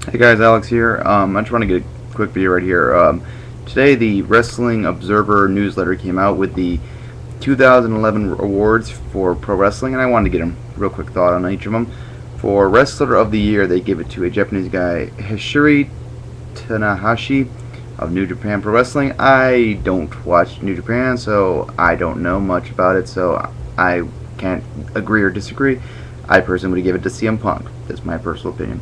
Hey guys, Alex here. I just want to get a quick video right here. Today, the Wrestling Observer newsletter came out with the 2011 awards for pro wrestling, and I wanted to get a real quick thought on each of them. For Wrestler of the Year, they gave it to a Japanese guy, Hishiri Tanahashi of New Japan Pro Wrestling. I don't watch New Japan, so I don't know much about it, so I can't agree or disagree. I personally would give it to CM Punk. That's my personal opinion.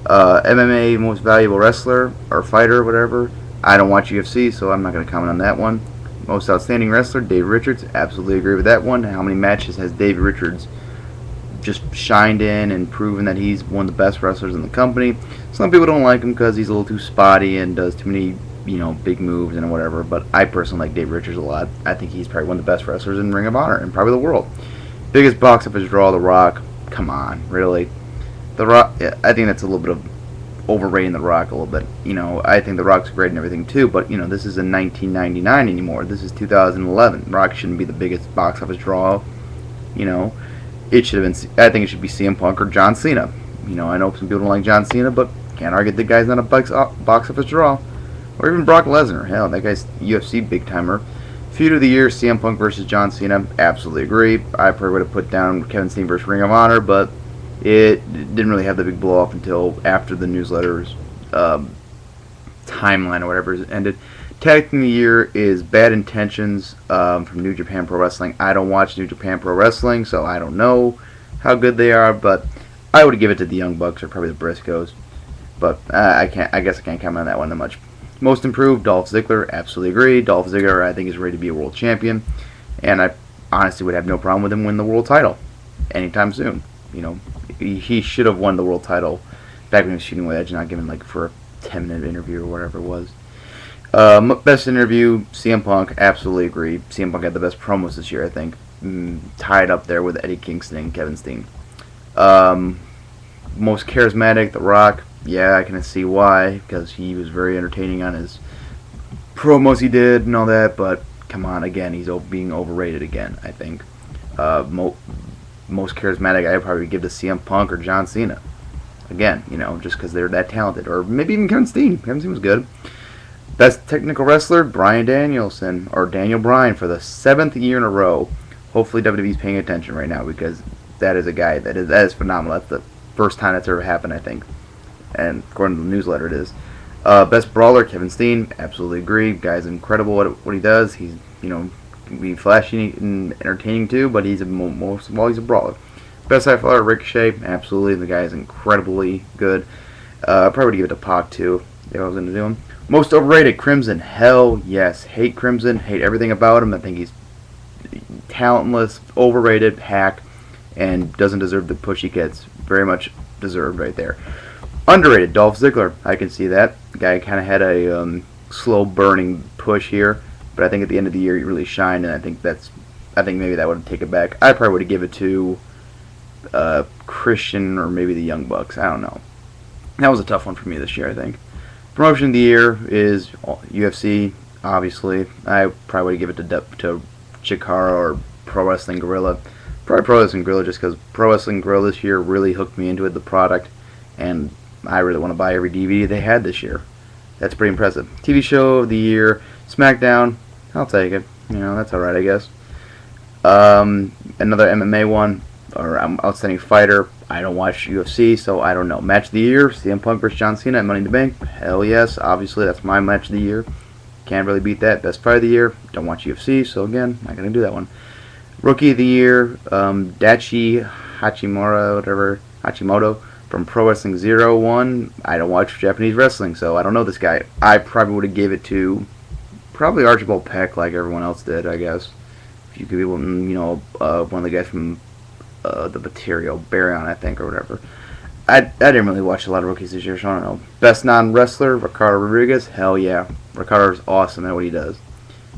MMA Most Valuable Wrestler or Fighter, whatever. I don't watch UFC, so I'm not going to comment on that one. Most Outstanding Wrestler, Dave Richards. Absolutely agree with that one. How many matches has Dave Richards just shined in and proven that he's one of the best wrestlers in the company? Some people don't like him because he's a little too spotty and does too many, big moves and whatever. But I personally like Dave Richards a lot. I think he's probably one of the best wrestlers in Ring of Honor and probably the world. Biggest box office draw, The Rock. Come on, really? The Rock, yeah, I think that's a little bit of overrating The Rock a little bit. I think The Rock's great and everything too, but this isn't 1999 anymore. This is 2011. Rock shouldn't be the biggest box office draw. It should have been. I think it should be CM Punk or John Cena. I know some people don't like John Cena, but can't argue the guy's not a box office draw. Or even Brock Lesnar. Hell, that guy's UFC big timer. Feud of the Year: CM Punk versus John Cena. Absolutely agree. I probably would have put down Kevin Steen versus Ring of Honor, but it didn't really have the big blow off until after the newsletter's timeline or whatever ended. Tag Team of the Year is Bad Intentions from New Japan Pro Wrestling. I don't watch New Japan Pro Wrestling, so I don't know how good they are, but I would give it to the Young Bucks or probably the Briscoes. But I guess I can't comment on that one that much. Most Improved, Dolph Ziggler. Absolutely agree. Dolph Ziggler, I think, is ready to be a world champion, and I honestly would have no problem with him winning the world title anytime soon. He should have won the world title back when he was shooting with Edge, not given for a 10-minute interview or whatever it was. Best interview, CM Punk. Absolutely agree. CM Punk had the best promos this year, I think. Tied up there with Eddie Kingston and Kevin Steen. Most Charismatic, The Rock. Yeah, I can see why, because he was very entertaining on his promos he did and all that, but come on, again, he's being overrated again, I think. Most Charismatic, I'd probably give to CM Punk or John Cena. Again, just because they're that talented. Or maybe even Kevin Steen. Kevin Steen was good. Best Technical Wrestler, Bryan Danielson, or Daniel Bryan, for the 7th year in a row. Hopefully WWE's paying attention right now, because that is a guy that is phenomenal. That's the first time that's ever happened, I think. And according to the newsletter, it is. Best Brawler, Kevin Steen. Absolutely agree. Guy's incredible what he does. He's, be flashy and entertaining too, but most of all, he's a brawler. Best High Flyer, Ricochet. Absolutely. The guy is incredibly good. Probably would give it to Pac too, if I was going to do him. Most Overrated, Crimson. Hell yes. Hate Crimson. Hate everything about him. I think he's talentless, overrated, hack, and doesn't deserve the push he gets. Very much deserved right there. Underrated, Dolph Ziggler. I can see that. The guy kind of had a slow burning push here, but I think at the end of the year he really shined, and I think maybe that would take it back. I probably would give it to Christian or maybe the Young Bucks. I don't know. That was a tough one for me this year, I think. Promotion of the Year is UFC, obviously. I probably would give it to Chikara or Pro Wrestling Guerrilla. Probably Pro Wrestling Guerrilla, just because Pro Wrestling Guerrilla this year really hooked me into it, the product, and I really want to buy every DVD they had this year. That's pretty impressive. TV Show of the Year, SmackDown. I'll take it. That's alright, I guess. Another MMA one, or Outstanding Fighter. I don't watch UFC, so I don't know. Match of the Year, CM Punk vs. John Cena at Money in the Bank. Hell yes, obviously that's my match of the year. Can't really beat that. Best Fight of the Year. Don't watch UFC, so again, not gonna do that one. Rookie of the Year, Dachi Hachimoto from Pro Wrestling 01. I don't watch Japanese wrestling, so I don't know this guy. I probably would have gave it to probably Archibald Peck, like everyone else did, I guess. If you could be one of the guys from the Material, Baryon, I think, or whatever. I didn't really watch a lot of rookies this year, so I don't know. Best non-wrestler, Ricardo Rodriguez. Hell yeah. Ricardo's awesome at what he does.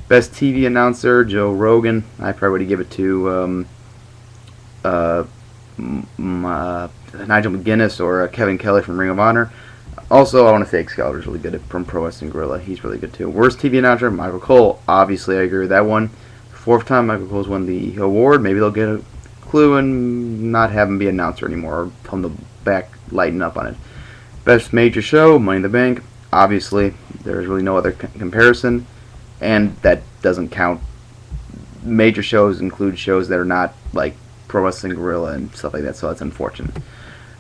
Best TV announcer, Joe Rogan. I probably would give it to Nigel McGuinness or Kevin Kelly from Ring of Honor. Also, I want to say Excalibur's really good from Pro Wrestling Guerrilla. He's really good too. Worst TV announcer, Michael Cole. Obviously, I agree with that one. 4th time Michael Cole's won the award. Maybe they'll get a clue and not have him be announcer anymore, or tell him to lighten up on it. Best major show, Money in the Bank. Obviously, there's really no other comparison, and that doesn't count. Major shows include shows that are not like Pro Wrestling Guerrilla and stuff like that, so that's unfortunate.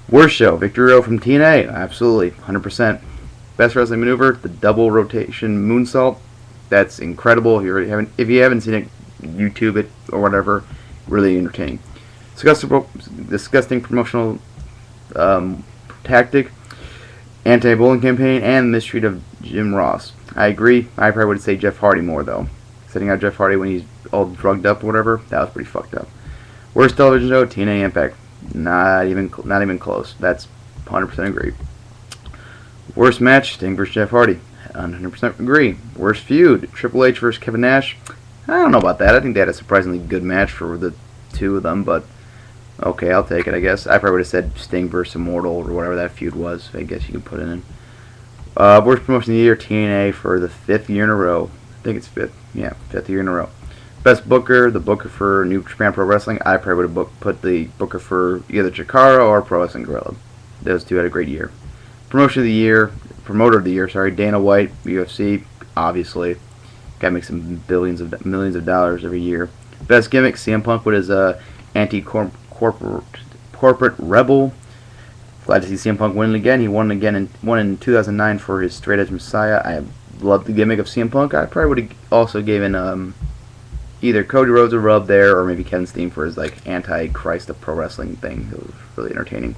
Worst show, Victory Road from TNA. Absolutely, 100%. Best wrestling maneuver, the double rotation moonsault. That's incredible. If you haven't seen it, YouTube it or whatever. Really entertaining. Disgusting promotional tactic, anti-bullying campaign, and mistreat of Jim Ross. I agree. I probably would say Jeff Hardy more though. Setting out Jeff Hardy when he's all drugged up or whatever, that was pretty fucked up. Worst television show, TNA Impact. Not even close. That's 100% agree. Worst match, Sting vs. Jeff Hardy. 100% agree. Worst feud, Triple H vs. Kevin Nash. I don't know about that. I think they had a surprisingly good match for the two of them, but okay, I'll take it, I guess. I probably would have said Sting vs. Immortal or whatever that feud was. I guess you can put it in. Worst promotion of the year, TNA for the 5th year in a row. I think it's 5th. Yeah, 5th year in a row. Best Booker, the Booker for New Japan Pro Wrestling. I probably would have put the Booker for either Chikara or Pro Wrestling Guerrilla. Those two had a great year. Promoter of the year, Dana White, UFC, obviously. Guy makes some millions of dollars every year. Best gimmick, CM Punk with his anti-corporate rebel. Glad to see CM Punk win again. He won in 2009 for his Straight Edge Messiah. I love the gimmick of CM Punk. I probably would have also given either Cody Rhodes a rub there, or maybe Ken Steen for his like anti-Christ of pro wrestling thing. It was really entertaining.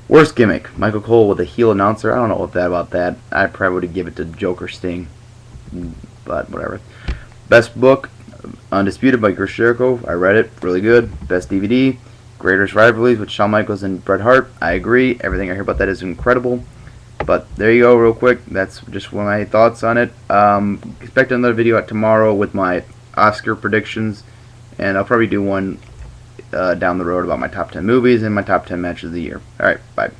Worst gimmick, Michael Cole with a heel announcer. I don't know about that. I probably would have given it to Joker Sting, but whatever. Best book, Undisputed by Chris Jericho. I read it, really good. Best DVD, Greatest Rivalries with Shawn Michaels and Bret Hart. I agree. Everything I hear about that is incredible. But there you go, real quick. That's just one of my thoughts on it. Expect another video out tomorrow with my Oscar predictions, and I'll probably do one down the road about my top 10 movies and my top 10 matches of the year. Alright, bye.